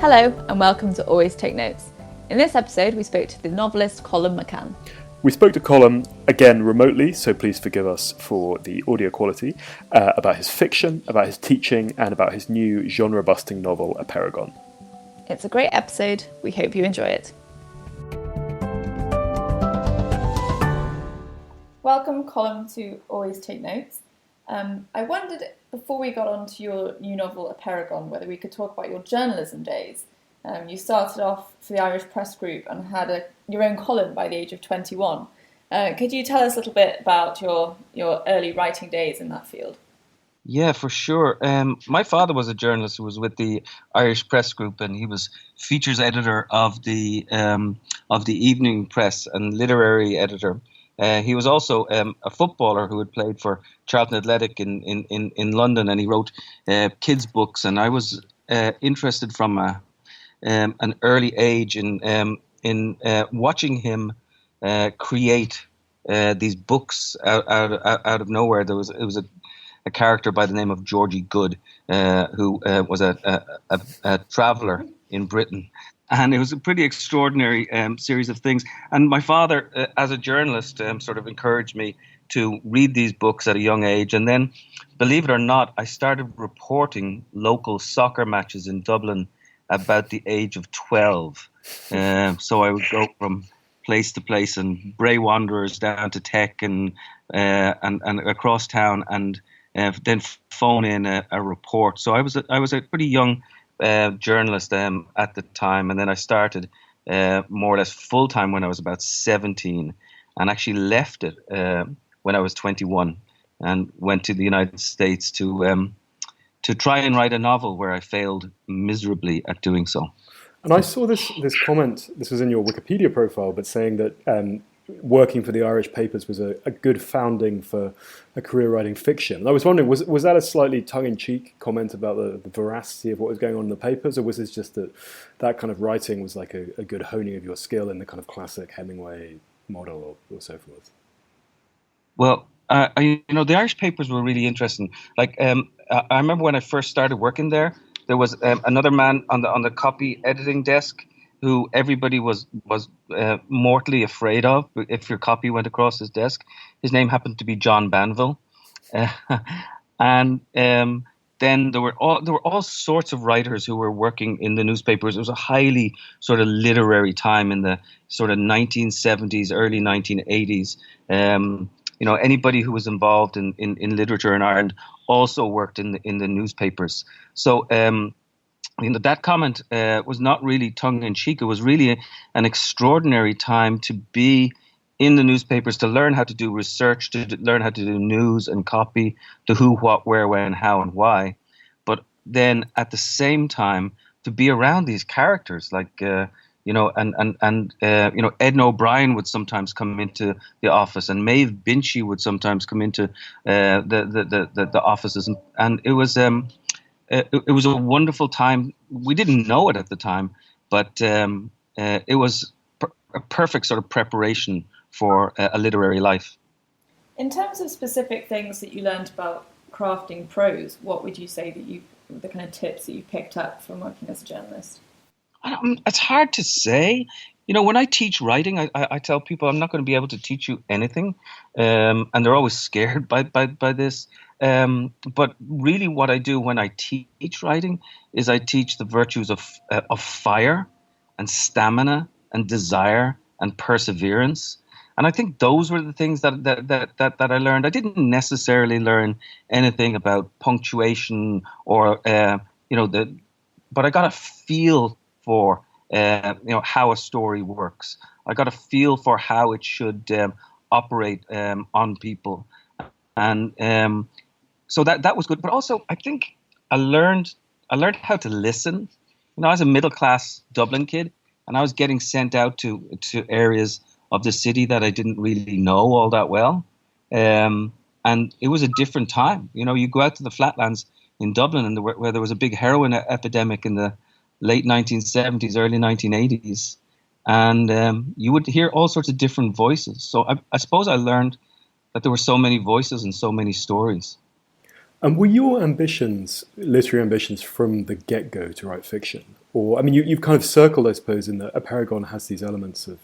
Hello and welcome to Always Take Notes. In this episode we spoke to the novelist Colum McCann. We spoke to Colum, again remotely, so please forgive us for the audio quality, about his fiction, about his teaching, and about his new genre-busting novel, Apeirogon. It's a great episode, we hope you enjoy it. Welcome, Colum, to Always Take Notes. I wondered, before we got on to your new novel, Apeirogon, whether we could talk about your journalism days. You started off for the Irish Press Group and had your own column by the age of 21. Could you tell us a little bit about your early writing days in that field? Yeah, for sure. My father was a journalist who was with the Irish Press Group, and he was features editor of the Evening Press and literary editor. He was also a footballer who had played for TransAtlantic in London, and he wrote kids' books. And I was interested from an early age in watching him create these books out of nowhere. It was a character by the name of Georgie Good, who was a traveller in Britain. And it was a pretty extraordinary series of things. And my father, as a journalist, sort of encouraged me to read these books at a young age. And then, believe it or not, I started reporting local soccer matches in Dublin about the age of 12. So I would go from place to place, and Bray Wanderers down to Tech and across town, and then phone in a report. So I was a pretty young journalist at the time, and then I started more or less full time when I was about 17, and actually left it when I was 21, and went to the United States to try and write a novel where I failed miserably at doing so. And I saw this comment, this was in your Wikipedia profile, but saying that working for the Irish papers was a good founding for a career writing fiction. And I was wondering, was that a slightly tongue-in-cheek comment about the veracity of what was going on in the papers, or was this just that kind of writing was like a good honing of your skill in the kind of classic Hemingway model or so forth? Well, the Irish papers were really interesting. Like, I remember when I first started working there was another man on the copy editing desk who everybody was mortally afraid of if your copy went across his desk. His name happened to be John Banville, and then there were all sorts of writers who were working in the newspapers. It was a highly sort of literary time in the sort of 1970s, early 1980s. Anybody who was involved in literature in Ireland also worked in the newspapers. So that comment was not really tongue-in-cheek. It was really an extraordinary time to be in the newspapers, to learn how to do research, to learn how to do news and copy, to who, what, where, when, how, and why. But then at the same time, to be around these characters like Ed O'Brien would sometimes come into the office, and Maeve Binchy would sometimes come into the offices, and it was a wonderful time. We didn't know it at the time, but it was a perfect sort of preparation for a literary life. In terms of specific things that you learned about crafting prose, what would you say the kind of tips that you picked up from working as a journalist? It's hard to say. When I teach writing, I tell people I'm not going to be able to teach you anything, and they're always scared by this. But really, what I do when I teach writing is I teach the virtues of fire, and stamina, and desire, and perseverance. And I think those were the things that I learned. I didn't necessarily learn anything about punctuation or but I got a feel for how a story works. I got a feel for how it should operate on people, and so that was good. But also, I think I learned how to listen. I was a middle class Dublin kid, and I was getting sent out to areas of the city that I didn't really know all that well, and it was a different time. You go out to the flatlands in Dublin, and where there was a big heroin epidemic in the late 1970s, early 1980s, and you would hear all sorts of different voices. So I suppose I learned that there were so many voices and so many stories. And were your ambitions, literary ambitions, from the get-go to write fiction? or I mean, you've kind of circled, I suppose, in that Apeirogon has these elements of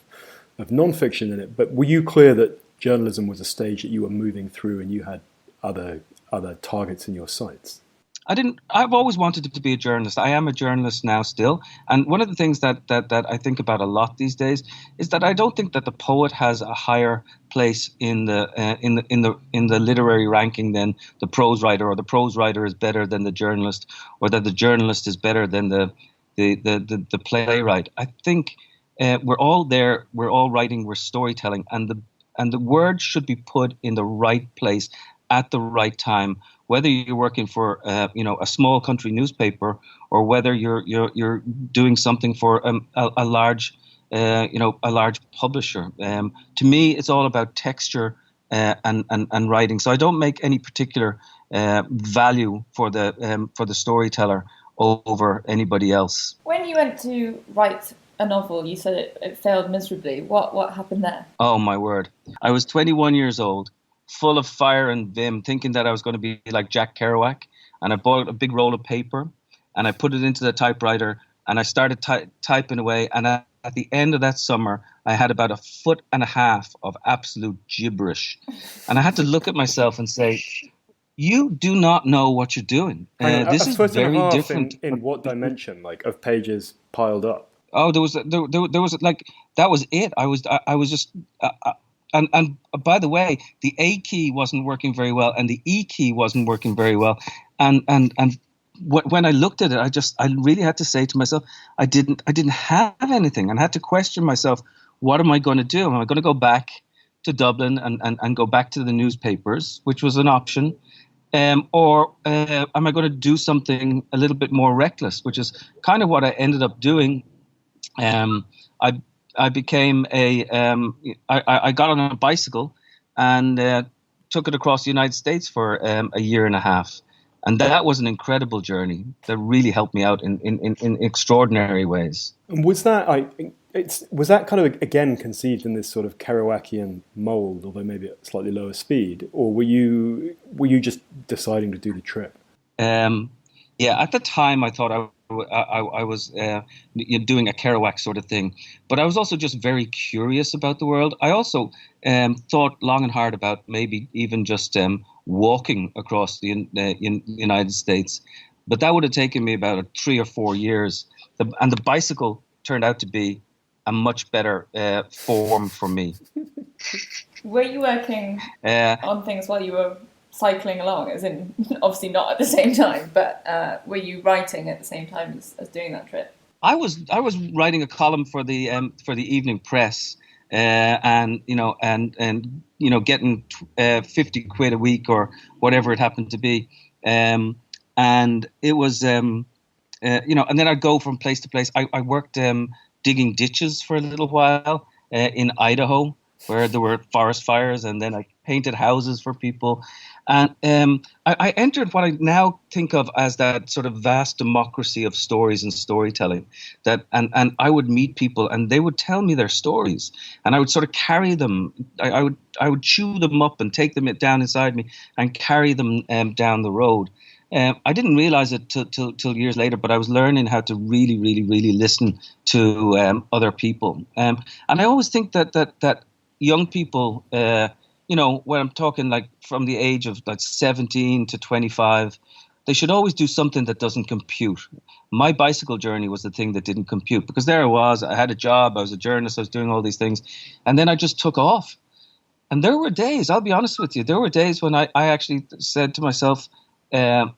non-fiction in it. But were you clear that journalism was a stage that you were moving through, and you had other targets in your sights? I've always wanted to be a journalist. I am a journalist now still. And one of the things that I think about a lot these days is that I don't think that the poet has a higher place in the literary ranking than the prose writer, or the prose writer is better than the journalist, or that the journalist is better than the playwright. I think we're all there, we're all writing, we're storytelling, and the words should be put in the right place at the right time, whether you're working for a small country newspaper, or whether you're doing something for a large publisher. To me, it's all about texture and writing. So I don't make any particular value for the storyteller over anybody else. When you went to write a novel, you said it failed miserably. What happened there? Oh my word! I was 21 years old, full of fire and vim, thinking that I was going to be like Jack Kerouac. And I bought a big roll of paper and I put it into the typewriter and I started typing away. And at the end of that summer, I had about 1.5 feet of absolute gibberish. And I had to look at myself and say, you do not know what you're doing. This is very different. In what dimension, like of pages piled up? Oh, there was like, that was it. I was just... And by the way, the A key wasn't working very well, and the E key wasn't working very well. And when I looked at it, I really had to say to myself, I didn't have anything, and I had to question myself, what am I going to do? Am I going to go back to Dublin and go back to the newspapers, which was an option, or am I going to do something a little bit more reckless, which is kind of what I ended up doing. I became I got on a bicycle and took it across the United States for a year and a half. And that was an incredible journey that really helped me out in extraordinary ways. And was that kind of, again, conceived in this sort of Kerouacian mold, although maybe at slightly lower speed? Or were you just deciding to do the trip? Yeah, at the time I thought I was doing a Kerouac sort of thing, but I was also just very curious about the world. I also thought long and hard about maybe even just walking across the United States, but that would have taken me about 3 or 4 years. And the bicycle turned out to be a much better form for me. Were you working on things while you were cycling along, as in obviously not at the same time, but were you writing at the same time as doing that trip? I was writing a column for the evening press, and getting 50 quid a week or whatever it happened to be, and it was and then I'd go from place to place. I worked digging ditches for a little while in Idaho, where there were forest fires, and then I painted houses for people. And I entered what I now think of as that sort of vast democracy of stories and storytelling. And I would meet people, and they would tell me their stories, and I would sort of carry them. I would chew them up and take them down inside me and carry them down the road. I didn't realize it till years later, but I was learning how to really, really, really listen to other people. And I always think that young people, when I'm talking like from the age of like 17 to 25, they should always do something that doesn't compute. My bicycle journey was the thing that didn't compute, because there I had a job, I was a journalist, I was doing all these things, and then I just took off. And there were days, I'll be honest with you, there were days when I actually said to myself, what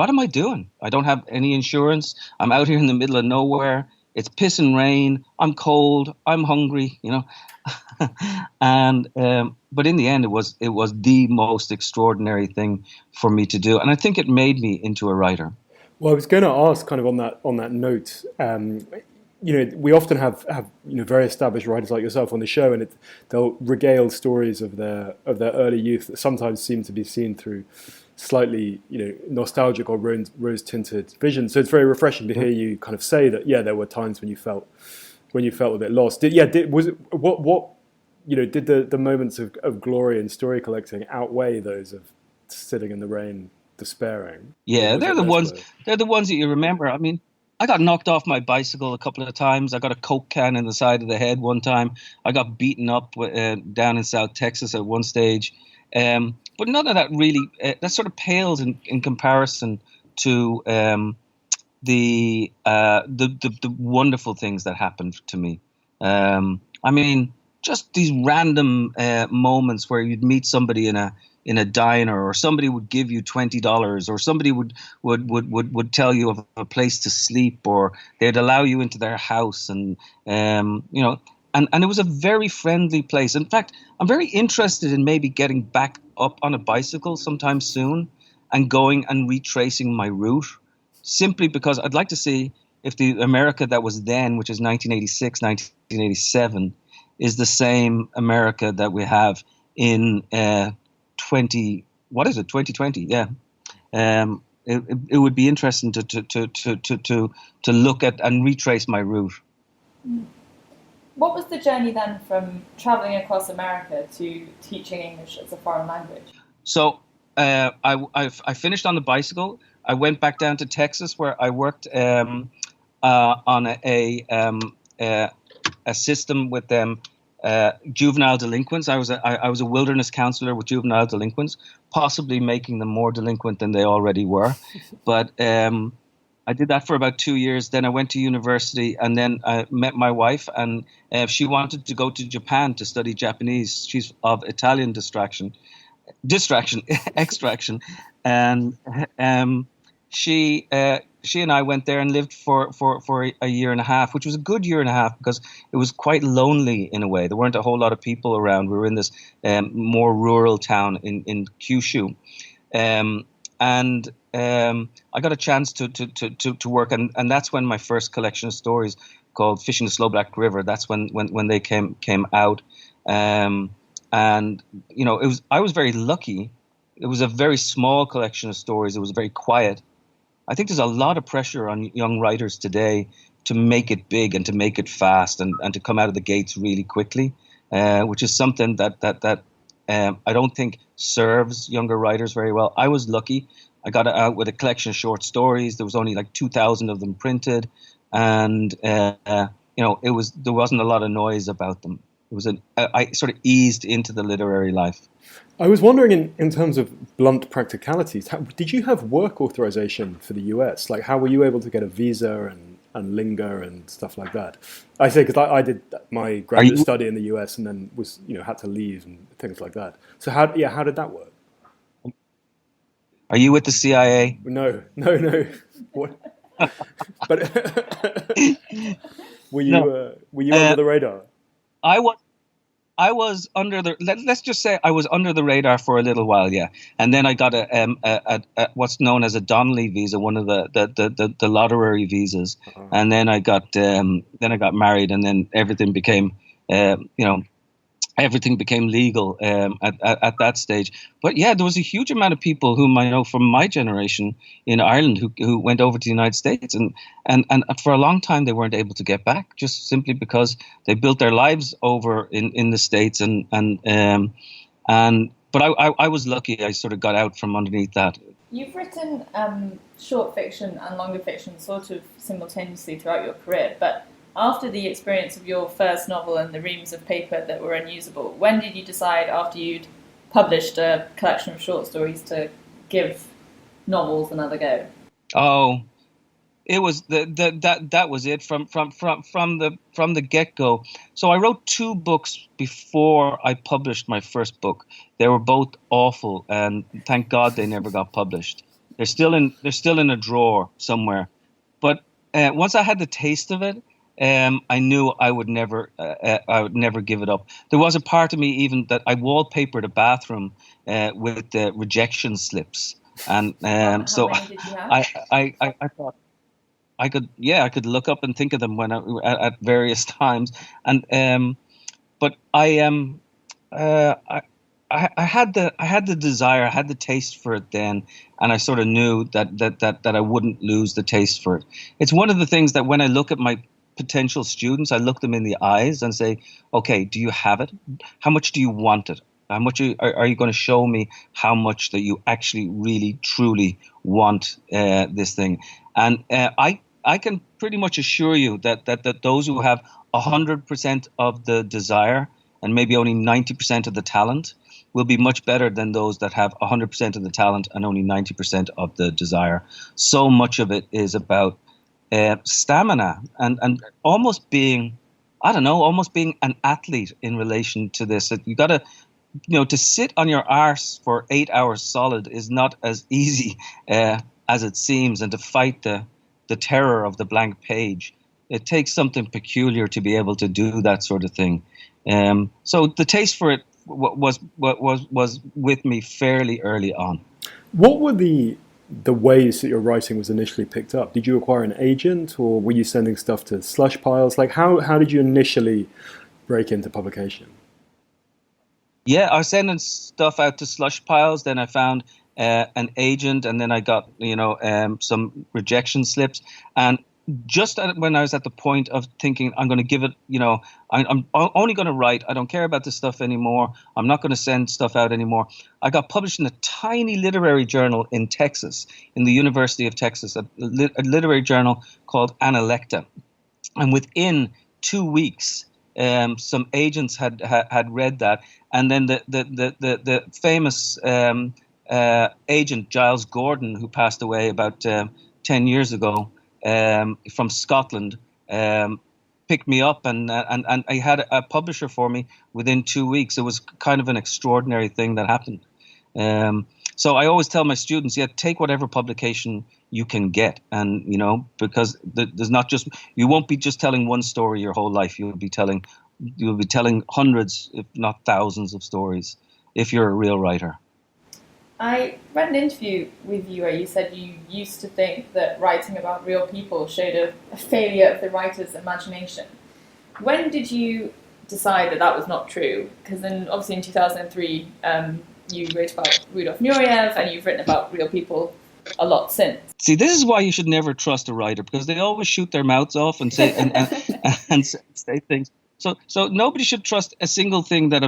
am I doing? I don't have any insurance. I'm out here in the middle of nowhere. It's piss and rain. I'm cold. I'm hungry, and but in the end, it was the most extraordinary thing for me to do, and I think it made me into a writer. Well, I was going to ask, kind of on that note. We often have very established writers like yourself on the show, and they'll regale stories of their early youth that sometimes seem to be seen through slightly nostalgic or rose-tinted vision. So it's very refreshing to hear you kind of say that there were times when you felt a bit lost. Did the moments of glory in story collecting outweigh those of sitting in the rain despairing? Or Yeah, was they're it the less ones. bad? They're the ones that you remember. I mean, I got knocked off my bicycle a couple of times. I got a Coke can in the side of the head one time. I got beaten up down in South Texas at one stage. But none of that really. That sort of pales in comparison to the wonderful things that happened to me. I mean, just these random moments where you'd meet somebody in a diner, or somebody would give you $20, or somebody would tell you of a place to sleep, or they'd allow you into their house, and and it was a very friendly place. In fact, I'm very interested in maybe getting back up on a bicycle sometime soon and going and retracing my route, simply because I'd like to see if the America that was then, which is 1986, 1987, is the same America that we have in 2020? Yeah. It would be interesting to look at and retrace my route. What was the journey then from traveling across America to teaching English as a foreign language? So I finished on the bicycle. I went back down to Texas, where I worked on a system with juvenile delinquents. I was a wilderness counselor with juvenile delinquents, possibly making them more delinquent than they already were. But I did that for about 2 years. Then I went to university, and then I met my wife, and she wanted to go to Japan to study Japanese. She's of Italian extraction, and she and I went there and lived for a year and a half, which was a good year and a half because it was quite lonely in a way. There weren't a whole lot of people around. We were in this more rural town in Kyushu, and I got a chance to work, and that's when my first collection of stories called Fishing the Slow Black River. That's when they came out, and I was very lucky. It was a very small collection of stories. It was very quiet. I think there's a lot of pressure on young writers today to make it big and to make it fast and to come out of the gates really quickly, which is something that I don't think serves younger writers very well. I was lucky. I got out with a collection of short stories. There was only like 2,000 of them printed, and there wasn't a lot of noise about them. I sort of eased into the literary life. I was wondering, in terms of blunt practicalities, did you have work authorization for the US? Like, how were you able to get a visa and linger and stuff like that? I say because I did my graduate study in the US and then was had to leave and things like that. So how did that work? Are you with the CIA? No. What? But were you under the radar? I was under the. Let's just say I was under the radar for a little while, yeah. And then I got a what's known as a Donnelly visa, one of the lottery visas. Uh-huh. And then I got married, and then everything became everything became legal at that stage. But yeah, there was a huge amount of people whom I know from my generation in Ireland who went over to the United States, and for a long time they weren't able to get back, just simply because they built their lives over in the States, but I was lucky. I sort of got out from underneath that. You've written short fiction and longer fiction sort of simultaneously throughout your career, but after the experience of your first novel and the reams of paper that were unusable, when did you decide, after you'd published a collection of short stories, to give novels another go? Oh, it was that was it from the get-go. So I wrote 2 books before I published my first book. They were both awful, and thank God they never got published. They're still in a drawer somewhere. But once I had the taste of it, I knew I would never give it up. There was a part of me even that I wallpapered a bathroom with rejection slips, and so many did you have? I thought I could look up and think of them at various times, and but I had the desire, I had the taste for it then, and I sort of knew that I wouldn't lose the taste for it. It's one of the things that when I look at my potential students, I look them in the eyes and say, okay, do you have it? How much do you want it? How much are you going to show me how much that you actually really truly want this thing? And I can pretty much assure you that those who have 100% of the desire and maybe only 90% of the talent will be much better than those that have 100% of the talent and only 90% of the desire. So much of it is about stamina and almost being, I don't know, almost being an athlete in relation to this. You got to, to sit on your arse for 8 hours solid is not as easy as it seems, and to fight the terror of the blank page. It takes something peculiar to be able to do that sort of thing. So the taste for it was with me fairly early on. What were the ways that your writing was initially picked up? Did you acquire an agent, or were you sending stuff to slush piles? Like, how did you initially break into publication? Yeah, I was sending stuff out to slush piles. Then I found an agent, and then I got some rejection slips. And just when I was at the point of thinking, I'm going to give it, I'm only going to write. I don't care about this stuff anymore. I'm not going to send stuff out anymore. I got published in a tiny literary journal in Texas, in the University of Texas, a literary journal called Analecta. And within 2 weeks, some agents had read that, and then the famous agent Giles Gordon, who passed away about 10 years ago, from Scotland, picked me up, and I had a publisher for me within 2 weeks. It was kind of an extraordinary thing that happened. So I always tell my students, take whatever publication you can get, and because there's not just, you won't be just telling one story your whole life. You'll be telling hundreds, if not thousands, of stories if you're a real writer. I read an interview with you where you said you used to think that writing about real people showed a failure of the writer's imagination. When did you decide that was not true? Because then, obviously, in 2003, you wrote about Rudolf Nureyev, and you've written about real people a lot since. See, this is why you should never trust a writer, because they always shoot their mouths off and say and say things. So nobody should trust a single thing that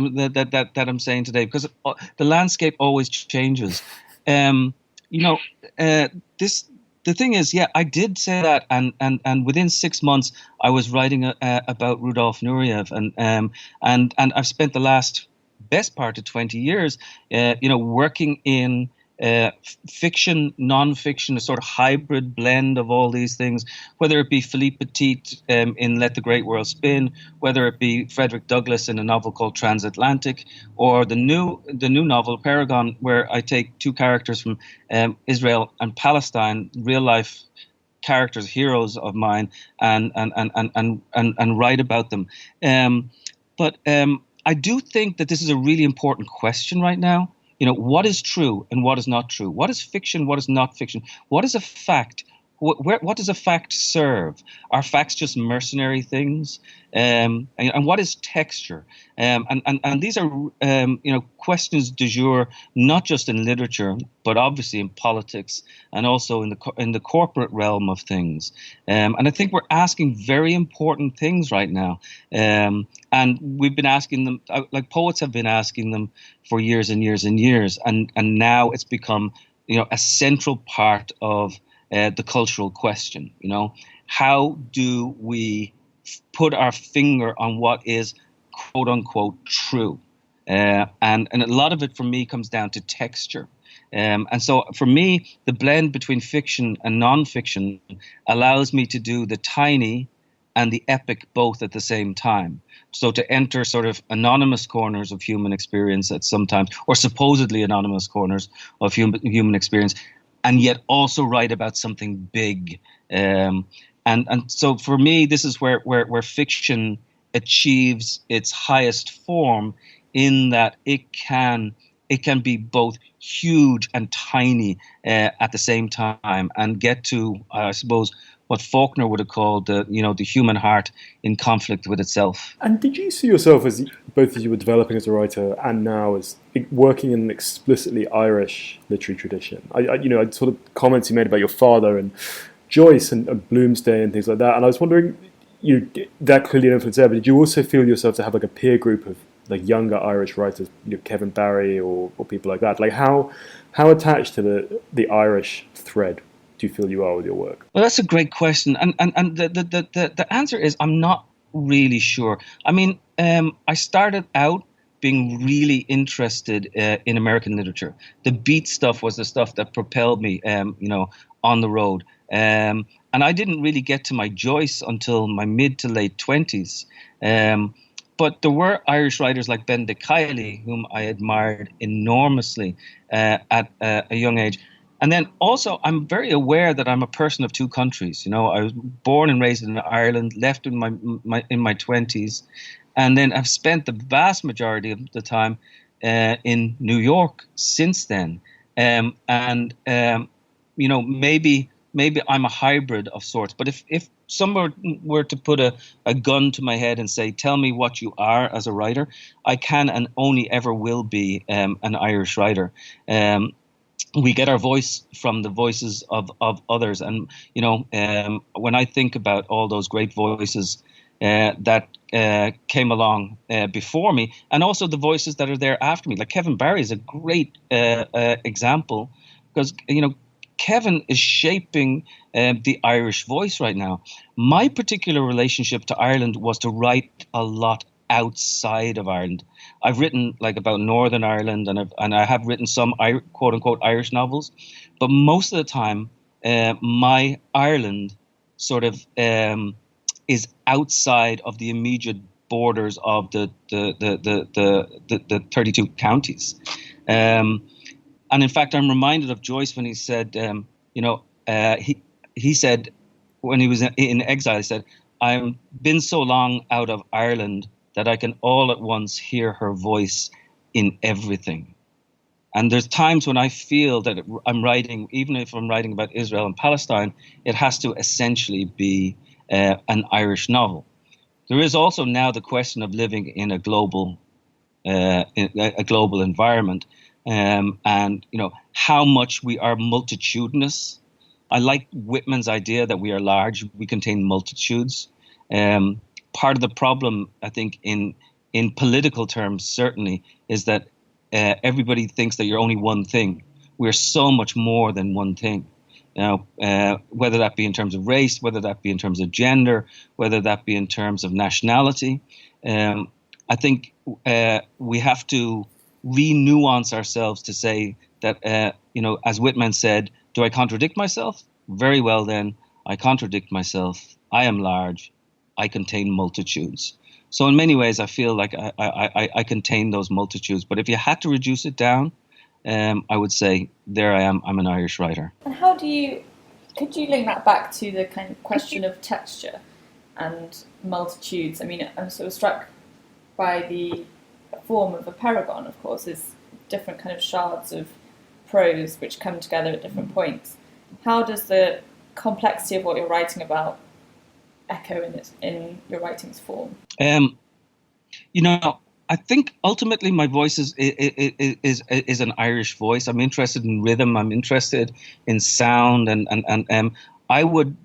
I'm saying today, because the landscape always changes. The thing is, I did say that, and within 6 months I was writing about Rudolf Nureyev, and I've spent the last best part of 20 years, working in fiction, non-fiction, a sort of hybrid blend of all these things, whether it be Philippe Petit in Let the Great World Spin, whether it be Frederick Douglass in a novel called Transatlantic, or the new novel Apeirogon, where I take two characters from Israel and Palestine, real life characters, heroes of mine, and write about them. But I do think that this is a really important question right now. What is true and what is not true? What is fiction? What is not fiction? What is a fact? What does a fact serve? Are facts just mercenary things? And what is texture? And these are questions du jour, not just in literature, but obviously in politics and also in the corporate realm of things. And I think we're asking very important things right now. And we've been asking them, like poets have been asking them for years and years and years. And now it's become a central part of the cultural question. How do we put our finger on what is quote unquote true? And a lot of it for me comes down to texture. And so for me, the blend between fiction and nonfiction allows me to do the tiny and the epic both at the same time. So to enter sort of anonymous corners of human experience at some times, or supposedly anonymous corners of human experience, and yet also write about something big. And so for me, this is where fiction achieves its highest form, in that it can be both huge and tiny at the same time, and get to, I suppose, what Faulkner would have called the human heart in conflict with itself. And did you see yourself, as both as you were developing as a writer and now as working in an explicitly Irish literary tradition? I sort of comments you made about your father and Joyce and Bloomsday and things like that, and I was wondering, that clearly influenced there, but did you also feel yourself to have like a peer group of like younger Irish writers, Kevin Barry or people like that. Like how attached to the Irish thread do you feel you are with your work? Well, that's a great question, and the answer is I'm not really sure. I mean, I started out being really interested in American literature. The beat stuff was the stuff that propelled me, on the road. And I didn't really get to my Joyce until my mid to late 20s. But there were Irish writers like Ben de Kiley, whom I admired enormously at a young age. And then also, I'm very aware that I'm a person of two countries. I was born and raised in Ireland, left in my 20s, and then I've spent the vast majority of the time in New York since then. Maybe I'm a hybrid of sorts. But if someone were to put a gun to my head and say, tell me what you are as a writer, I can and only ever will be an Irish writer. We get our voice from the voices of others. And, when I think about all those great voices that came along before me, and also the voices that are there after me, like Kevin Barry is a great example, because, Kevin is shaping the Irish voice right now. My particular relationship to Ireland was to write a lot outside of Ireland. I've written like about Northern Ireland, and I have written some quote unquote Irish novels, but most of the time, my Ireland sort of is outside of the immediate borders of the 32 counties. And in fact, I'm reminded of Joyce when he said, he said when he was in exile, he said, "I've been so long out of Ireland that I can all at once hear her voice in everything." And there's times when I feel that I'm writing, even if I'm writing about Israel and Palestine, it has to essentially be an Irish novel. There is also now the question of living in a global environment. And how much we are multitudinous. I like Whitman's idea that we are large, we contain multitudes. Part of the problem, I think, in political terms, certainly, is that everybody thinks that you're only one thing. We're so much more than one thing. Whether that be in terms of race, whether that be in terms of gender, whether that be in terms of nationality. I think we have to re-nuance ourselves to say that, as Whitman said, do I contradict myself? Very well then, I contradict myself. I am large. I contain multitudes. So in many ways, I feel like I contain those multitudes. But if you had to reduce it down, I would say, there I am, I'm an Irish writer. And could you link that back to the kind of question of texture and multitudes? I mean, I'm sort of struck by the form of Apeirogon, of course, is different kind of shards of prose which come together at different points. How does the complexity of what you're writing about echo in your writing's form? I think ultimately my voice is an Irish voice. I'm interested in rhythm. I'm interested in sound, and I would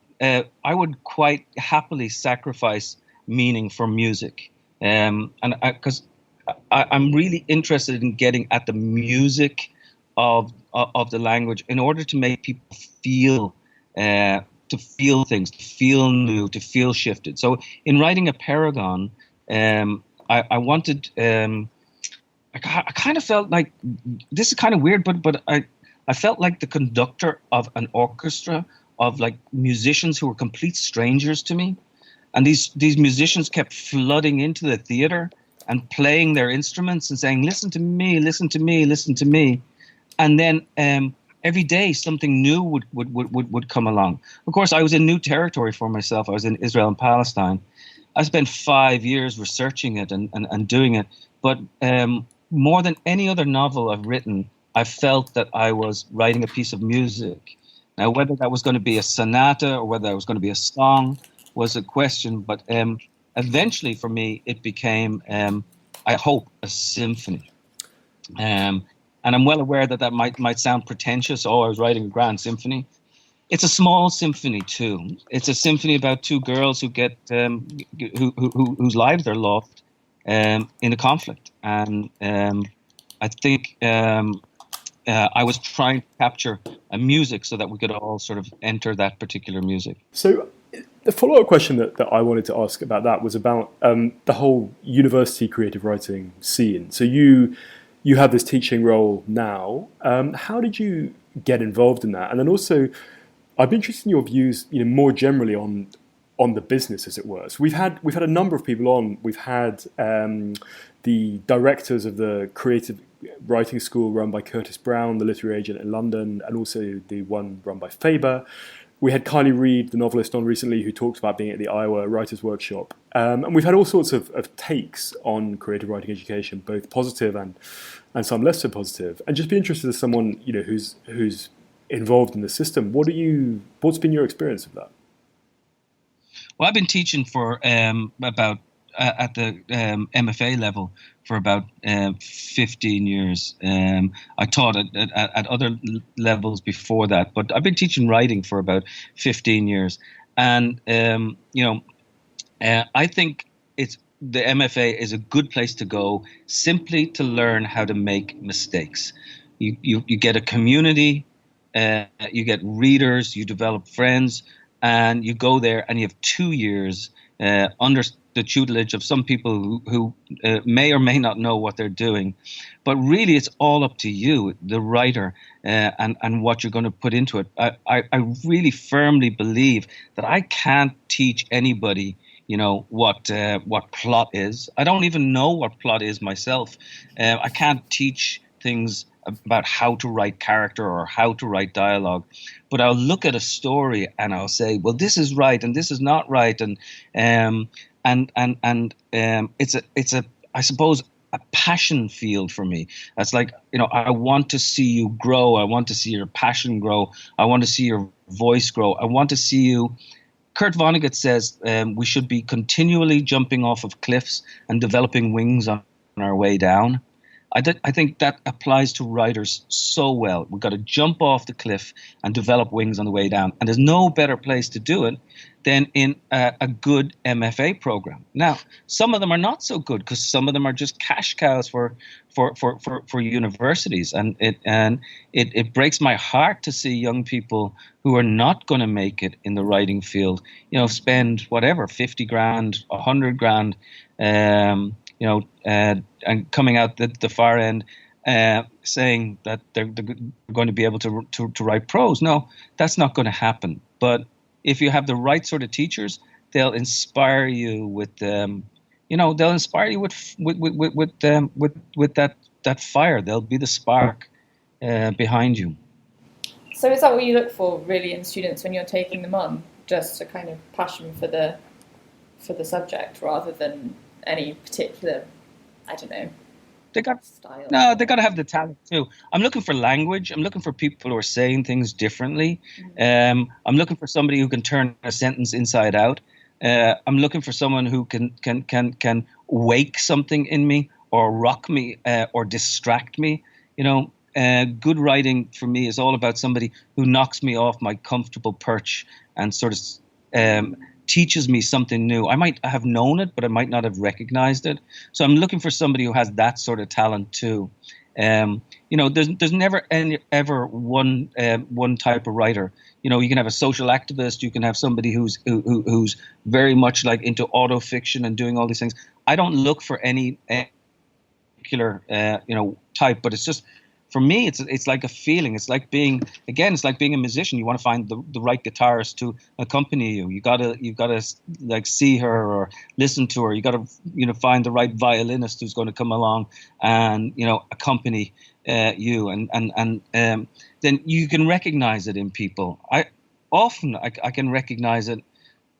quite happily sacrifice meaning for music, because I'm really interested in getting at the music of the language in order to make people feel things, to feel new, to feel shifted. So in writing Apeirogon, I wanted. I kind of felt like, this is kind of weird, but I felt like the conductor of an orchestra of like musicians who were complete strangers to me, and these musicians kept flooding into the theater and playing their instruments and saying, "Listen to me, listen to me, listen to me," and then every day something new would come along. Of course, I was in new territory for myself. I was in Israel and Palestine. I spent 5 years researching it and doing it. But more than any other novel I've written, I felt that I was writing a piece of music. Now, whether that was going to be a sonata or whether that was going to be a song was a question. But eventually, for me, it became, I hope, a symphony. And I'm well aware that might sound pretentious. Oh, I was writing a grand symphony. It's a small symphony too. It's a symphony about two girls who get whose lives are lost in a conflict, and I think I was trying to capture a music so that we could all sort of enter that particular music. So the follow-up question that I wanted to ask about that was about the whole university creative writing scene. So you have this teaching role now. How did you get involved in that? And then also, I'd be interested in your views, more generally on the business, as it were. So we've had a number of people on. We've had the directors of the creative writing school run by Curtis Brown, the literary agent in London, and also the one run by Faber. We had Kylie Reid, the novelist, on recently, who talked about being at the Iowa Writers' Workshop. And we've had all sorts of takes on creative writing education, both positive and some less so positive. And just be interested as someone who's involved in the system. What's been your experience of that? Well, I've been teaching for about at the MFA level for about 15 years. I taught at other levels before that, but I've been teaching writing for about 15 years. And, I think the MFA is a good place to go simply to learn how to make mistakes. You get a community, you get readers, you develop friends, and you go there and you have 2 years under the tutelage of some people who may or may not know what they're doing. But really, it's all up to you, the writer, and what you're going to put into it. I really firmly believe that I can't teach anybody, what plot is. I don't even know what plot is myself. I can't teach things about how to write character or how to write dialogue, but I'll look at a story and I'll say, well, this is right and this is not right, and it's a I suppose a passion field for me. That's like, I want to see you grow. I want to see your passion grow. I want to see your voice grow. I want to see you. Kurt Vonnegut says we should be continually jumping off of cliffs and developing wings on our way down. I think that applies to writers so well. We've got to jump off the cliff and develop wings on the way down. And there's no better place to do it than in a good MFA program. Now, some of them are not so good because some of them are just cash cows for universities. And it breaks my heart to see young people who are not going to make it in the writing field, spend whatever, 50 grand, 100 grand, and coming out the far end saying that they're going to be able to write prose. No, that's not going to happen. But if you have the right sort of teachers, they'll inspire you with they'll inspire you with that fire. They'll be the spark behind you. So is that what you look for really in students when you're taking them on? Just a kind of passion for the subject rather than any particular, I don't know, style? No, they got to have the talent too. I'm looking for language. I'm looking for people who are saying things differently. I'm looking for somebody who can turn a sentence inside out. I'm looking for someone who can wake something in me or rock me or distract me. Good writing for me is all about somebody who knocks me off my comfortable perch and sort of teaches me something new. I might have known it, but I might not have recognized it. So I'm looking for somebody who has that sort of talent too. There's never ever one type of writer. You can have a social activist. You can have somebody who's very much like into autofiction and doing all these things. I don't look for any particular type, but it's just, for me, it's like a feeling. It's like being a musician. You want to find the right guitarist to accompany you. You gotta like see her or listen to her. You gotta find the right violinist who's going to come along and accompany you. And then you can recognize it in people. I can recognize it.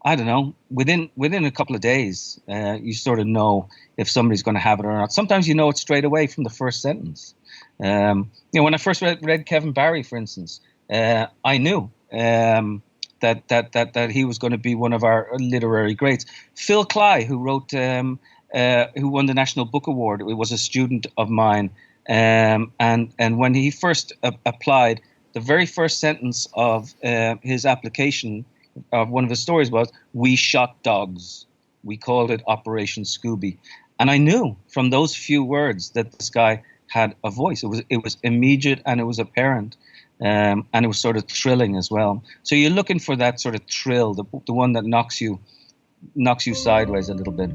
I don't know, within a couple of days, you sort of know if somebody's going to have it or not. Sometimes you know it straight away from the first sentence. When I first read Kevin Barry, for instance, I knew that he was going to be one of our literary greats. Phil Cly, who wrote, who won the National Book Award, was a student of mine, and when he first applied, the very first sentence of his application of one of his stories was, "We shot dogs. We called it Operation Scooby." And I knew from those few words that this guy had a voice. It was immediate and it was apparent, and it was sort of thrilling as well. So you're looking for that sort of thrill, the one that knocks you sideways a little bit.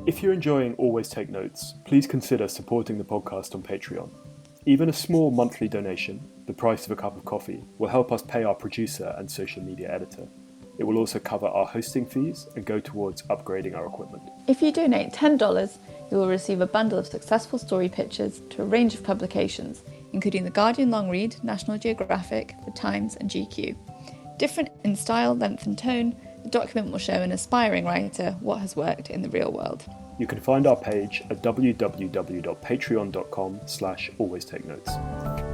If you're enjoying Always Take Notes, please consider supporting the podcast on Patreon. Even a small monthly donation, the price of a cup of coffee, will help us pay our producer and social media editor. It will also cover our hosting fees and go towards upgrading our equipment. If you donate $10, you will receive a bundle of successful story pitches to a range of publications, including The Guardian Long Read, National Geographic, The Times and GQ. Different in style, length and tone, the document will show an aspiring writer what has worked in the real world. You can find our page at www.patreon.com/alwaystakenotes.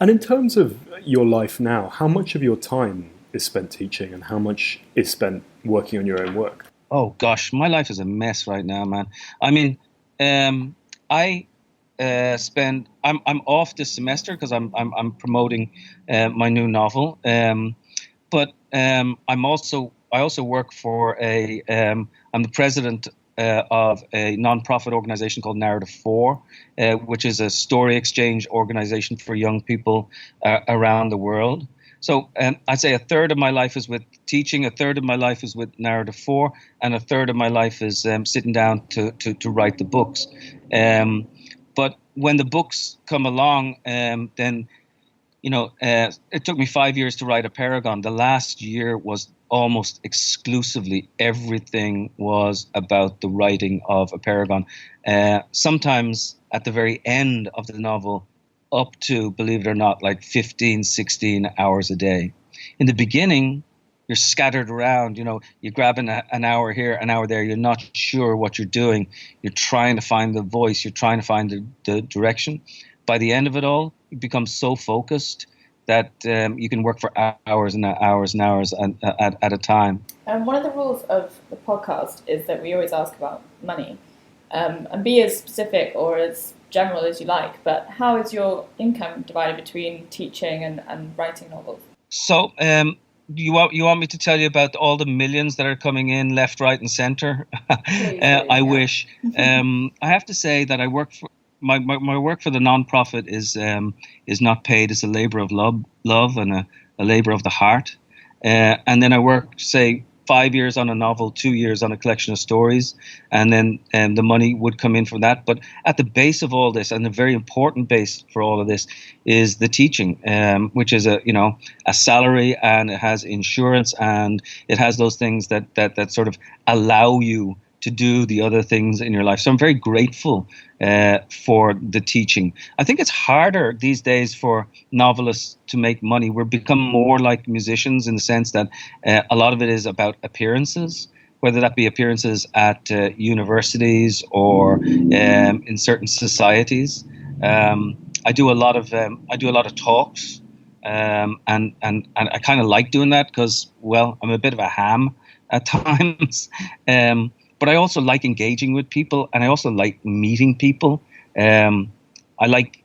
And in terms of your life now, how much of your time is spent teaching and how much is spent working on your own work? Oh gosh, my life is a mess right now, man. I mean, I spend. I'm off this semester because I'm promoting my new novel. But I also work for I'm the president of a non-profit organization called Narrative 4, which is a story exchange organization for young people around the world. So I'd say a third of my life is with teaching, a third of my life is with Narrative 4, and a third of my life is sitting down to write the books. But when the books come along, then, it took me 5 years to write Apeirogon. The last year was almost exclusively, everything was about the writing of Apeirogon. Sometimes at the very end of the novel, up to, believe it or not, like 15, 16 hours a day. In the beginning, you're scattered around, you're grabbing an hour here, an hour there. You're not sure what you're doing. You're trying to find the voice. You're trying to find the direction. By the end of it all, you become so focused that you can work for hours and hours and hours at a time. One of the rules of the podcast is that we always ask about money, and be as specific or as general as you like, but how is your income divided between teaching and writing novels? So you want me to tell you about all the millions that are coming in left, right and centre? I wish. I have to say that I work for my work for the non-profit is not paid. It's a labour of love and a labour of the heart. And then I work, say, 5 years on a novel, 2 years on a collection of stories, and then the money would come in from that. But at the base of all this, and the very important base for all of this, is the teaching, which is a salary, and it has insurance, and it has those things that sort of allow you to do the other things in your life. So I'm very grateful for the teaching. I think it's harder these days for novelists to make money. We're become more like musicians in the sense that a lot of it is about appearances, whether that be appearances at universities or in certain societies. I do a lot of talks, and I kind of like doing that because, well, I'm a bit of a ham at times. But I also like engaging with people, and I also like meeting people. I like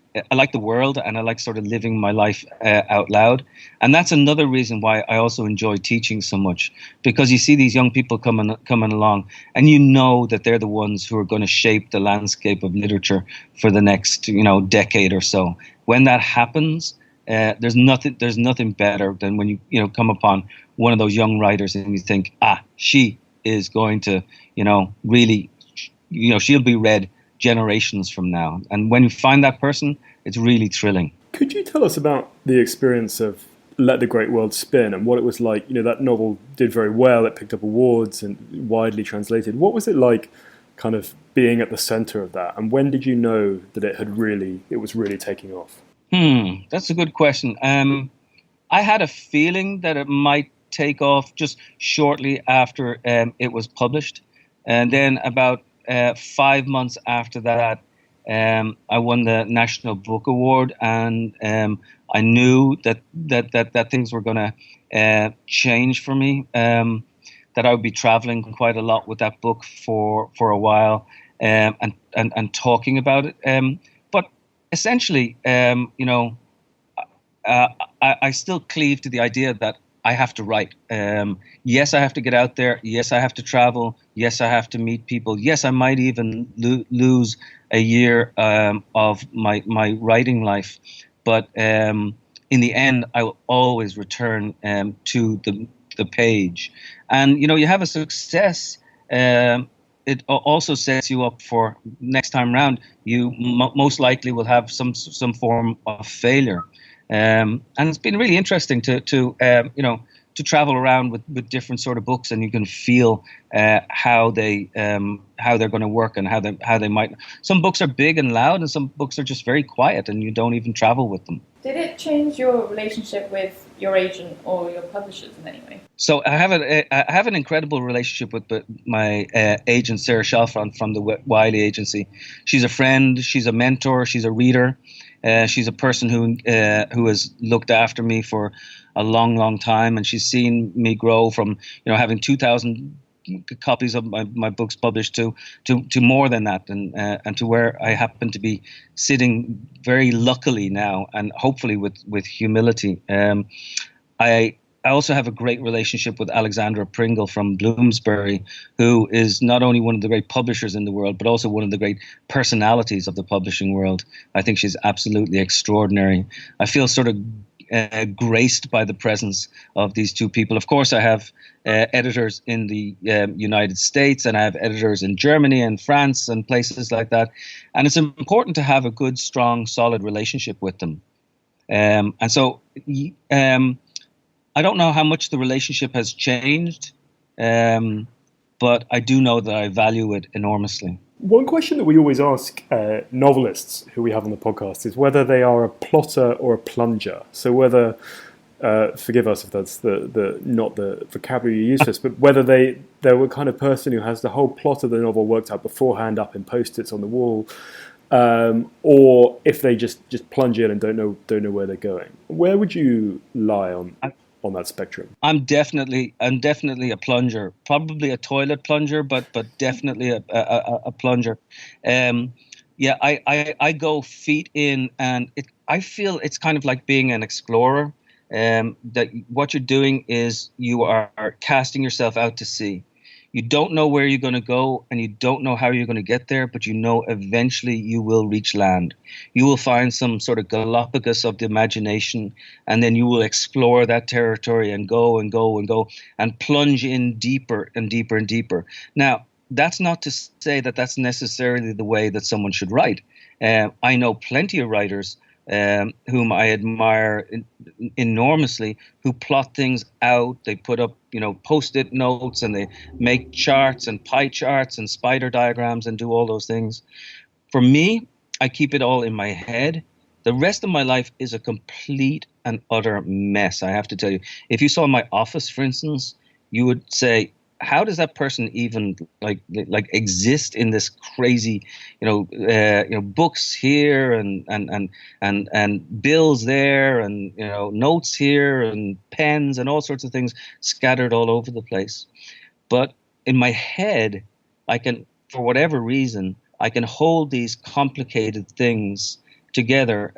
the world, and I like sort of living my life out loud. And that's another reason why I also enjoy teaching so much, because you see these young people coming along, and you know that they're the ones who are going to shape the landscape of literature for the next decade or so. When that happens, there's nothing better than when you come upon one of those young writers and you think, she is going to, really, she'll be read generations from now. And when you find that person, it's really thrilling. Could you tell us about the experience of Let the Great World Spin and what it was like? That novel did very well. It picked up awards and widely translated. What was it like kind of being at the center of that? And when did you know that it was really taking off? That's a good question. I had a feeling that it might take off just shortly after it was published, and then about 5 months after that, I won the National Book Award, and I knew that things were going to change for me. That I would be traveling quite a lot with that book for a while, and talking about it. But essentially, uh, I still cleave to the idea that I have to write. Yes, I have to get out there. Yes, I have to travel. Yes, I have to meet people. Yes, I might even lose a year of my writing life. But in the end, I will always return to the page. And, you have a success. It also sets you up for next time round. You most likely will have some form of failure. And it's been really interesting to travel around with different sort of books, and you can feel how they're going to work and how they might. Some books are big and loud, and some books are just very quiet, and you don't even travel with them. Did it change your relationship with your agent or your publishers in any way? So I have an incredible relationship with my agent, Sarah Chalfant from the Wiley Agency. She's a friend, she's a mentor, she's a reader. She's a person who has looked after me for a long time, and she's seen me grow from having 2,000 copies of my books published to more than that, and to where I happen to be sitting very luckily now, and hopefully with humility. I also have a great relationship with Alexandra Pringle from Bloomsbury, who is not only one of the great publishers in the world, but also one of the great personalities of the publishing world. I think she's absolutely extraordinary. I feel sort of graced by the presence of these two people. Of course, I have editors in the United States, and I have editors in Germany and France and places like that. And it's important to have a good, strong, solid relationship with them. And so I don't know how much the relationship has changed, but I do know that I value it enormously. One question that we always ask novelists who we have on the podcast is whether they are a plotter or a plunger. So whether, forgive us if that's the not the vocabulary you use for this, but whether they're the kind of person who has the whole plot of the novel worked out beforehand up in post-its on the wall, or if they just plunge in and don't know where they're going. Where would you lie on that spectrum? I'm definitely a plunger, probably a toilet plunger, but definitely a plunger. I go feet in, and I feel it's kind of like being an explorer. That what you're doing is you are casting yourself out to sea. You don't know where you're going to go, and you don't know how you're going to get there, but you know eventually you will reach land. You will find some sort of Galapagos of the imagination, and then you will explore that territory and go and go and go and plunge in deeper and deeper and deeper. Now, that's not to say that that's necessarily the way that someone should write. I know plenty of writers whom I admire enormously, who plot things out. They put up, post-it notes, and they make charts and pie charts and spider diagrams and do all those things. For me, I keep it all in my head. The rest of my life is a complete and utter mess, I have to tell you. If you saw my office, for instance, you would say, how does that person even like exist in this crazy, books here and bills there and notes here and pens and all sorts of things scattered all over the place. But in my head, I can, for whatever reason, I can hold these complicated things together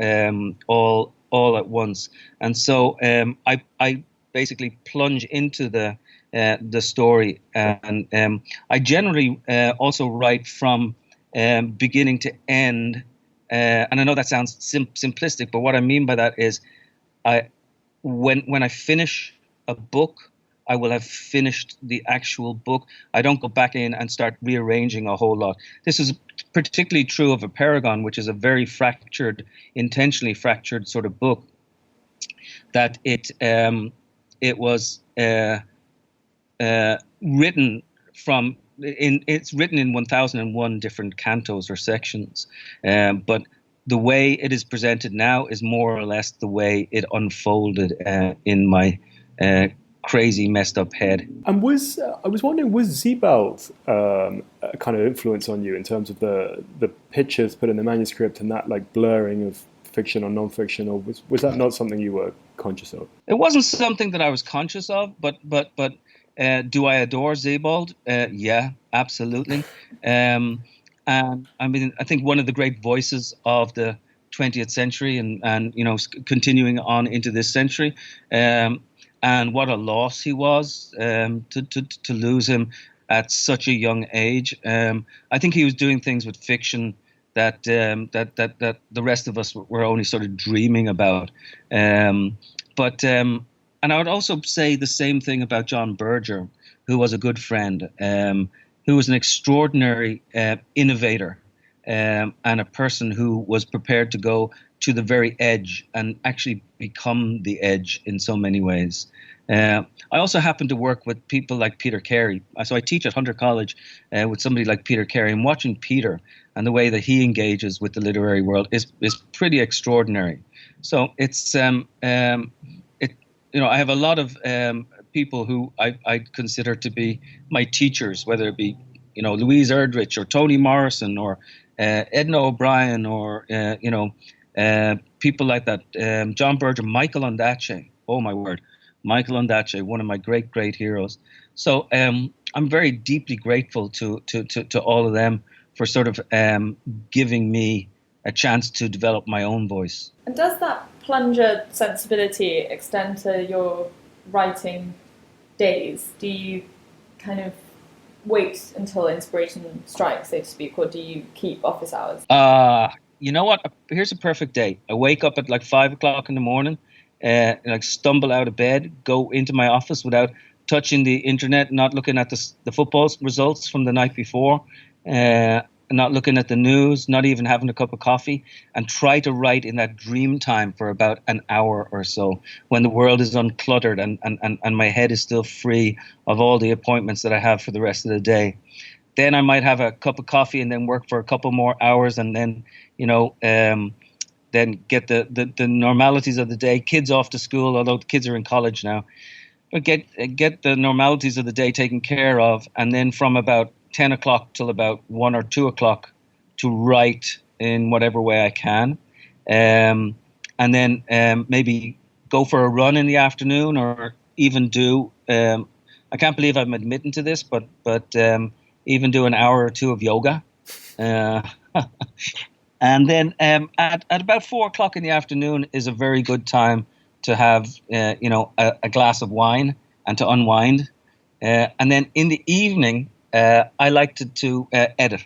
all at once, and so I basically plunge into the story, and I generally also write from beginning to end, and I know that sounds simplistic, but what I mean by that is when I finish a book, I will have finished the actual book. I don't go back in and start rearranging a whole lot. This is particularly true of Apeirogon, which is a very intentionally fractured sort of book, that it was written from it's written in 1001 different cantos or sections, but the way it is presented now is more or less the way it unfolded in my crazy messed up head. And I was wondering, was Sebald a kind of influence on you in terms of the pictures put in the manuscript and that like blurring of fiction or non-fiction, or was that not something you were conscious of? It wasn't something that I was conscious of, but do I adore Sebald? Yeah, absolutely. And I mean, I think one of the great voices of the 20th century and continuing on into this century. And what a loss he was to lose him at such a young age. I think he was doing things with fiction that the rest of us were only sort of dreaming about. And I would also say the same thing about John Berger, who was a good friend, who was an extraordinary innovator, and a person who was prepared to go to the very edge and actually become the edge in so many ways. I also happen to work with people like Peter Carey. So I teach at Hunter College with somebody like Peter Carey, and watching Peter and the way that he engages with the literary world is pretty extraordinary. So it's I have a lot of people who I consider to be my teachers, whether it be Louise Erdrich or Toni Morrison or Edna O'Brien or people like that, John Berger, Michael Ondaatje. Oh my word, Michael Ondaatje, one of my great heroes. So I'm very deeply grateful to all of them for sort of giving me a chance to develop my own voice. And does that plunger sensibility extend to your writing days? Do you kind of wait until inspiration strikes, so to speak, or do you keep office hours? You know what? Here's a perfect day. I wake up at like 5 o'clock in the morning, and stumble out of bed, go into my office without touching the internet, not looking at the football results from the night before, not looking at the news, not even having a cup of coffee, and try to write in that dream time for about an hour or so when the world is uncluttered and my head is still free of all the appointments that I have for the rest of the day. Then I might have a cup of coffee and then work for a couple more hours, and then, then get the normalities of the day, kids off to school, although the kids are in college now, but get the normalities of the day taken care of, and then from about 10 o'clock till about 1 or 2 o'clock to write in whatever way I can. And then maybe go for a run in the afternoon, or even do, I can't believe I'm admitting to this, but even do an hour or two of yoga. And then at about 4 o'clock in the afternoon is a very good time to have, a glass of wine and to unwind. And then in the evening, I like to edit.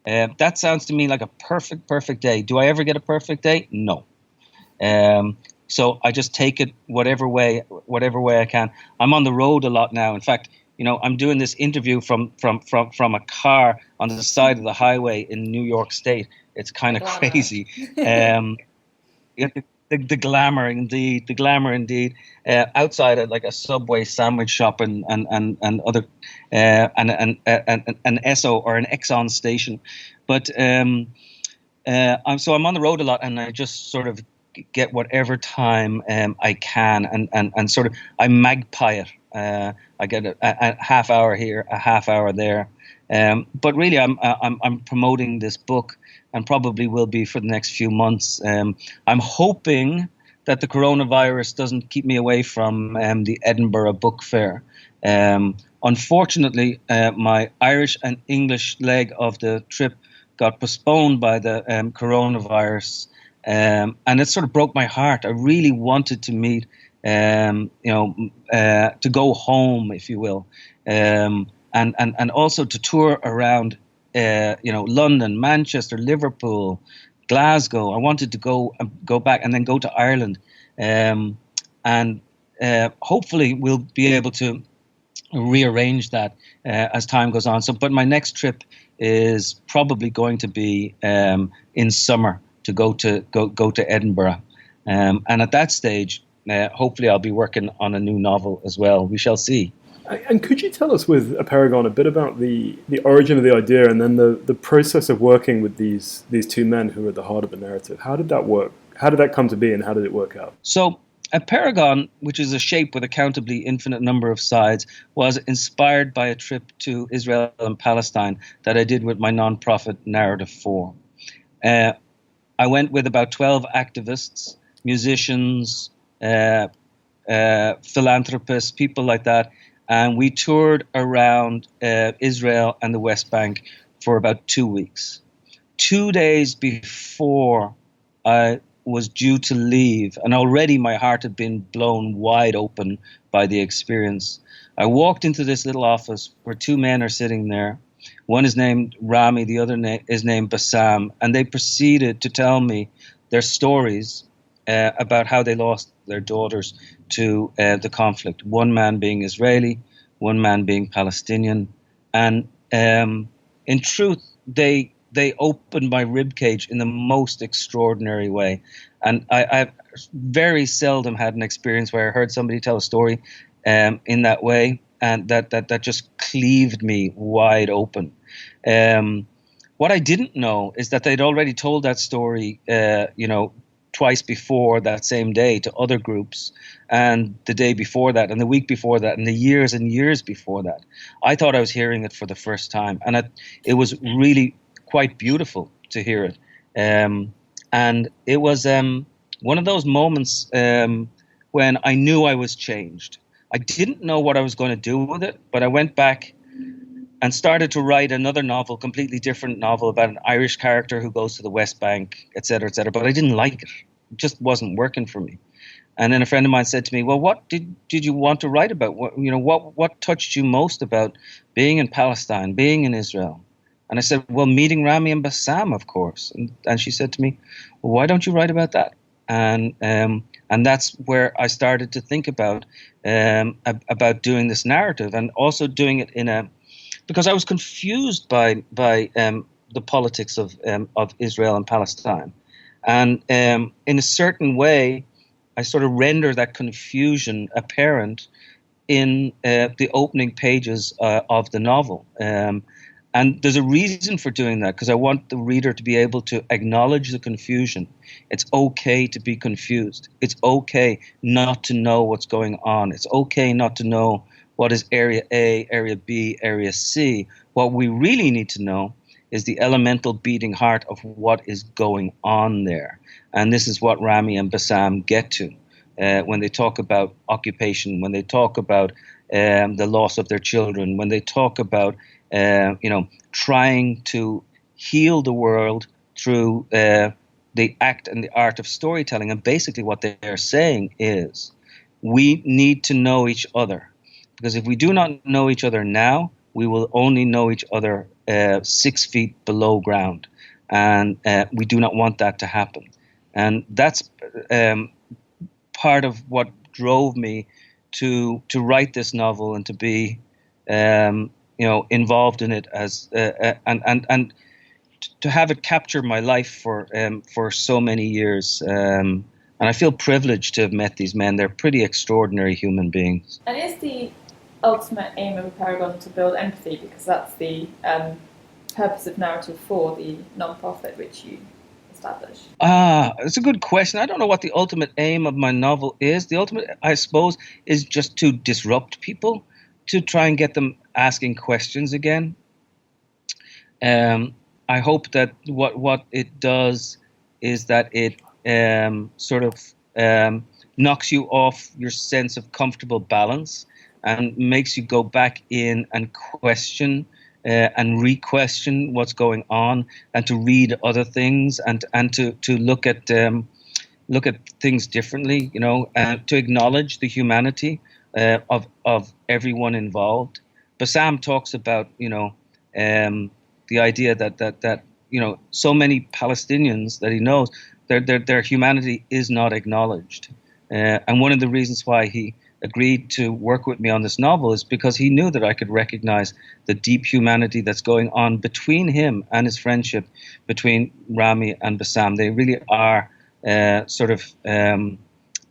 That sounds to me like a perfect day. Do I ever get a perfect day? No. So I just take it whatever way I can. I'm on the road a lot now. In fact, I'm doing this interview from a car on the side of the highway in New York State. It's kind of crazy. The glamour indeed. Outside at like a Subway sandwich shop and other an Esso or an Exxon station, but I'm on the road a lot, and I just sort of get whatever time I can, and sort of I magpie it. I get a half hour here, a half hour there, but really I'm promoting this book, and probably will be for the next few months. I'm hoping that the coronavirus doesn't keep me away from the Edinburgh Book Fair. Unfortunately, my Irish and English leg of the trip got postponed by the coronavirus, and it sort of broke my heart. I really wanted to meet, to go home, if you will, and also to tour around, London, Manchester, Liverpool, Glasgow. I wanted to go back and then go to Ireland, and hopefully we'll be able to rearrange that as time goes on. So, but my next trip is probably going to be in summer to go to Edinburgh, and at that stage, hopefully I'll be working on a new novel as well. We shall see. And could you tell us with Apeirogon a bit about the origin of the idea, and then the process of working with these two men who are at the heart of the narrative? How did that work? How did that come to be, and how did it work out? So Apeirogon, which is a shape with a countably infinite number of sides, was inspired by a trip to Israel and Palestine that I did with my nonprofit Narrative 4. I went with about 12 activists, musicians, philanthropists, people like that, and we toured around Israel and the West Bank for about 2 weeks. 2 days before I was due to leave, and already my heart had been blown wide open by the experience. I walked into this little office where two men are sitting there. One is named Rami, the other is named Bassam, and they proceeded to tell me their stories about how they lost their daughters to the conflict. One man being Israeli, one man being Palestinian, and in truth, they opened my ribcage in the most extraordinary way. And I've very seldom had an experience where I heard somebody tell a story in that way, and that just cleaved me wide open. What I didn't know is that they'd already told that story, twice before that same day to other groups, and the day before that, and the week before that, and the years and years before that. I thought I was hearing it for the first time, and it was really quite beautiful to hear it. And it was one of those moments when I knew I was changed. I didn't know what I was going to do with it, but I went back and started to write another novel, completely different novel about an Irish character who goes to the West Bank, et cetera, but I didn't like it. It just wasn't working for me. And then a friend of mine said to me, well, what did you want to write about? What touched you most about being in Palestine, being in Israel? And I said, well, meeting Rami and Bassam, of course. And she said to me, well, why don't you write about that? And that's where I started to think about doing this narrative, and also doing it because I was confused by the politics of Israel and Palestine. And in a certain way, I sort of render that confusion apparent in the opening pages of the novel. And there's a reason for doing that, because I want the reader to be able to acknowledge the confusion. It's okay to be confused. It's okay not to know what's going on. It's okay not to know what is Area A, Area B, Area C. What we really need to know is the elemental beating heart of what is going on there. And this is what Rami and Bassam get to when they talk about occupation, when they talk about the loss of their children, when they talk about trying to heal the world through the act and the art of storytelling. And basically what they're saying is we need to know each other, because if we do not know each other now, we will only know each other 6 feet below ground. And we do not want that to happen. And that's part of what drove me to write this novel and to be involved in it as and to have it capture my life for so many years. And I feel privileged to have met these men. They're pretty extraordinary human beings. And is the ultimate aim of Apeirogon to build empathy? Because that's the purpose of Narrative 4, the non-profit which you established. It's a good question. I don't know what the ultimate aim of my novel is. The ultimate, I suppose, is just to disrupt people, to try and get them asking questions again. I hope that what it does is that it knocks you off your sense of comfortable balance and makes you go back in and question and re-question what's going on, and to read other things, and to look at things differently, to acknowledge the humanity of everyone involved. Bassam talks about the idea that so many Palestinians that he knows, their humanity is not acknowledged, and one of the reasons why he agreed to work with me on this novel is because he knew that I could recognize the deep humanity that's going on between him and his friendship between Rami and Bassam. They really are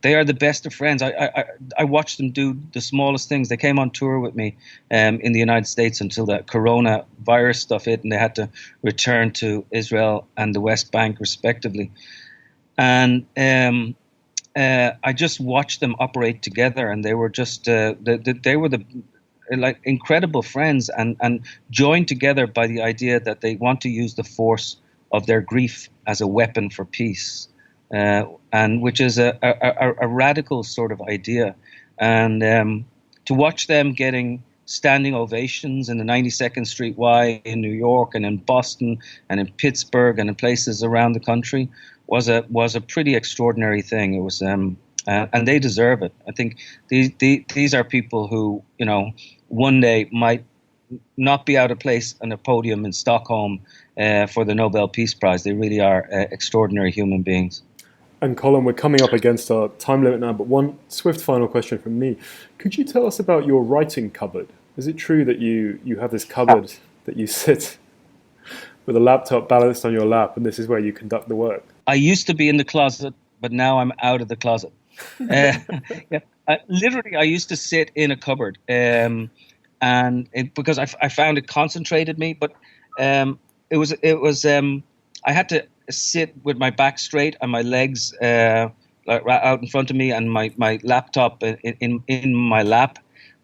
they are the best of friends. I watched them do the smallest things. They came on tour with me in the United States until the coronavirus stuff hit, and they had to return to Israel and the West Bank respectively. And I just watched them operate together, and they were just they were the like incredible friends, and joined together by the idea that they want to use the force of their grief as a weapon for peace, and which is a radical sort of idea. And to watch them getting standing ovations in the 92nd Street Y in New York and in Boston and in Pittsburgh and in places around the country was a pretty extraordinary thing. It was, and they deserve it. I think these are people who, one day might not be out of place on a podium in Stockholm for the Nobel Peace Prize. They really are extraordinary human beings. And Colum, we're coming up against our time limit now, but one swift final question from me. Could you tell us about your writing cupboard? Is it true that you have this cupboard that you sit with a laptop balanced on your lap, and this is where you conduct the work? I used to be in the closet, but now I'm out of the closet. Literally, I used to sit in a cupboard, because I found it concentrated me. But it was I had to sit with my back straight and my legs out in front of me, and my laptop in my lap.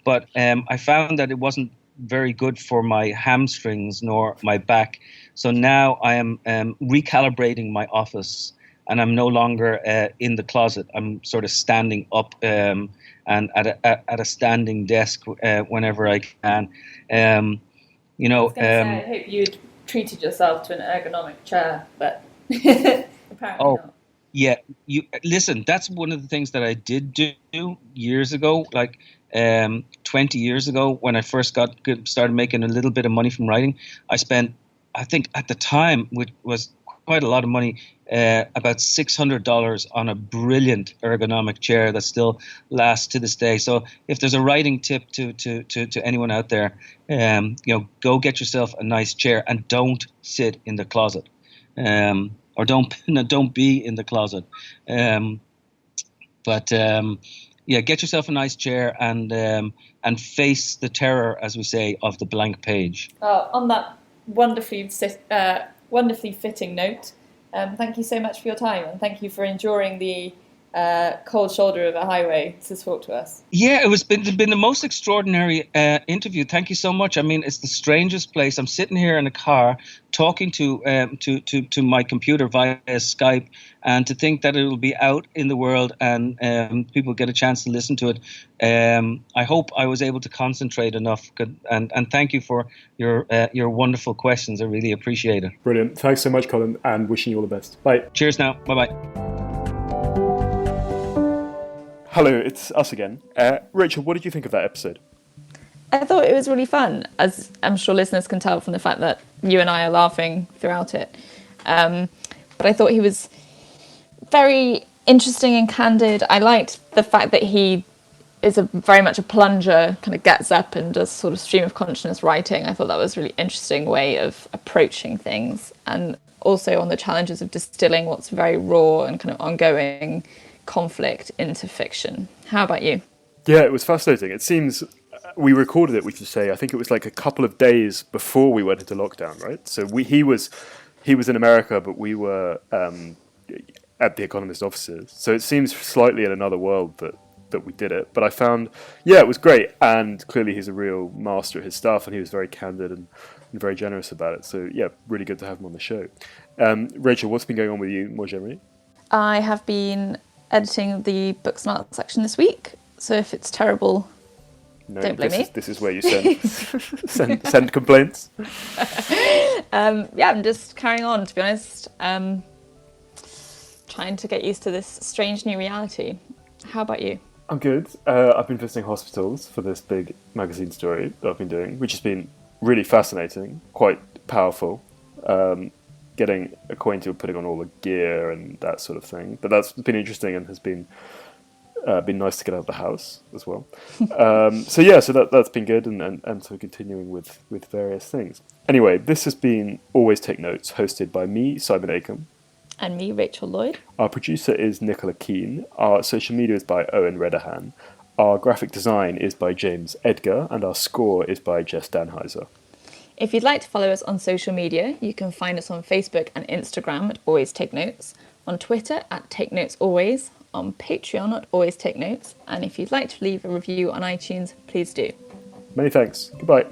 But I found that it wasn't very good for my hamstrings nor my back. So now I am recalibrating my office, and I'm no longer in the closet. I'm sort of standing up and at a standing desk whenever I can. I hope you'd treated yourself to an ergonomic chair, but apparently not. Yeah, listen. That's one of the things that I did do years ago, like 20 years ago, when I first started making a little bit of money from writing. I spent, I think at the time, which was quite a lot of money, about $600 on a brilliant ergonomic chair that still lasts to this day. So if there's a writing tip to anyone out there, go get yourself a nice chair and don't sit in the closet, or don't be in the closet. Get yourself a nice chair and face the terror, as we say, of the blank page. On that wonderfully fitting note, thank you so much for your time, and thank you for enduring the cold shoulder of a highway to talk to us. Yeah, it's been the most extraordinary interview. Thank you so much. I mean, it's the strangest place. I'm sitting here in a car talking to my computer via Skype, and to think that it will be out in the world and people get a chance to listen to it. I hope I was able to concentrate enough, and thank you for your wonderful questions. I really appreciate it. Brilliant. Thanks so much, Colin, and wishing you all the best. Bye. Cheers now. Bye-bye. Hello, it's us again. Rachel, what did you think of that episode? I thought it was really fun, as I'm sure listeners can tell from the fact that you and I are laughing throughout it. But I thought he was very interesting and candid. I liked the fact that he is very much a plunger, kind of gets up and does sort of stream of consciousness writing. I thought that was a really interesting way of approaching things, and also on the challenges of distilling what's very raw and kind of ongoing conflict into fiction. How about you? Yeah, it was fascinating. It seems we recorded it, we should say, I think it was like a couple of days before we went into lockdown, right? So he was in America, but we were at The Economist offices. So it seems slightly in another world that we did it. But I found, it was great. And clearly he's a real master at his stuff, and he was very candid and very generous about it. So yeah, really good to have him on the show. Rachel, what's been going on with you more generally? I have been editing the books and art section this week, so if it's terrible, don't blame me. This is where you send complaints. I'm just carrying on, to be honest. Trying to get used to this strange new reality. How about you? I'm good. I've been visiting hospitals for this big magazine story that I've been doing, which has been really fascinating, quite powerful. Getting acquainted with putting on all the gear and that sort of thing. But that's been interesting and has been nice to get out of the house as well. So that's been good, and so continuing with various things. Anyway, this has been Always Take Notes, hosted by me, Simon Acomb. And me, Rachel Lloyd. Our producer is Nicola Keane. Our social media is by Owen Redahan. Our graphic design is by James Edgar, and our score is by Jess Danheiser. If you'd like to follow us on social media, you can find us on Facebook and Instagram at Always Take Notes, on Twitter at Take Notes Always, on Patreon at Always Take Notes, and if you'd like to leave a review on iTunes, please do. Many thanks. Goodbye.